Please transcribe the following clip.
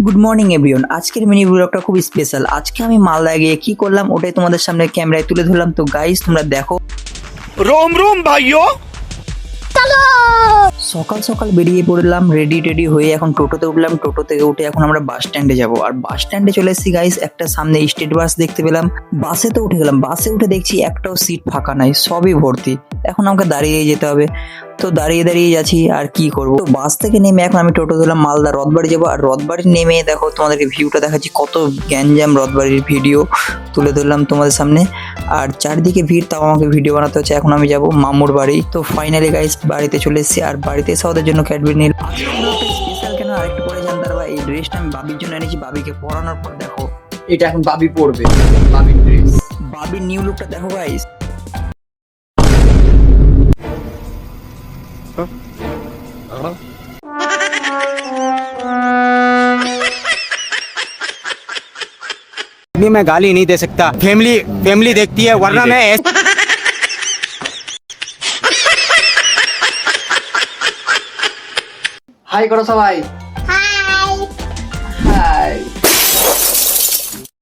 Good morning everyone. আজকের mini ব্লগটা খুব স্পেশাল। আজকে আমি মালদা গিয়ে কি করলাম ওটাই তোমাদের সামনে ক্যামেরায় তুলে ধরলাম। তো গাইস তোমরা দেখো। रोम रोम भाइयों। সকাল সকাল বেরিয়ে পড়লাম, রেডি টেডি হয়ে এখন টোটোতে উঠলাম। টোটো থেকে উঠে এখন আমরা বাস স্ট্যান্ডে যাবো। আর বাস স্ট্যান্ডে চলে এসেছি গাইস। একটা সামনে স্টেট বাস দেখতে পেলাম। বাসে তো উঠে গেলাম। বাসে উঠে দেখছি একটাও সিট ফাঁকা নাই, সবই ভর্তি। এখন আমাকে দাঁড়িয়ে যেতে হবে। তো দাঁড়িয়ে দাঁড়িয়ে যাচ্ছি, আর কি করবো। তো বাস থেকে নেমে এখন আমি টোটো ধরলাম, মালদা রথবাড়ি যাবো। আর রথবাড়ি নেমে দেখো তোমাদেরকে ভিউটা দেখাচ্ছি, কত গ্যাঞ্জাম। রথবাড়ির ভিডিও তুলে ধরলাম তোমাদের সামনে। আর চারদিকে ভিড়, তাও আমাকে ভিডিও বানাতে হচ্ছে। এখন আমি যাব মামুর বাড়ি। তো ফাইনালি গাইস বাড়িতে চলে এসেছি। আর বাড়িতে এসে ওদের জন্য ক্যাডবেরি নিল। স্পেশাল কেন আরেকটু পরে জানতে পারবা। এই ড্রেসটা আমি বাবির জন্য এনেছি। বাবিকে পরানোর পর দেখো এটা এখন বাবি পড়বে, বাবির ড্রেস। বাবির নিউ লুকটা দেখো গাইস। अभी मैं गाली नहीं दे सकता। फैमिली फैमिली देखती है, वरना मैं হাই করো সবাই। হাই।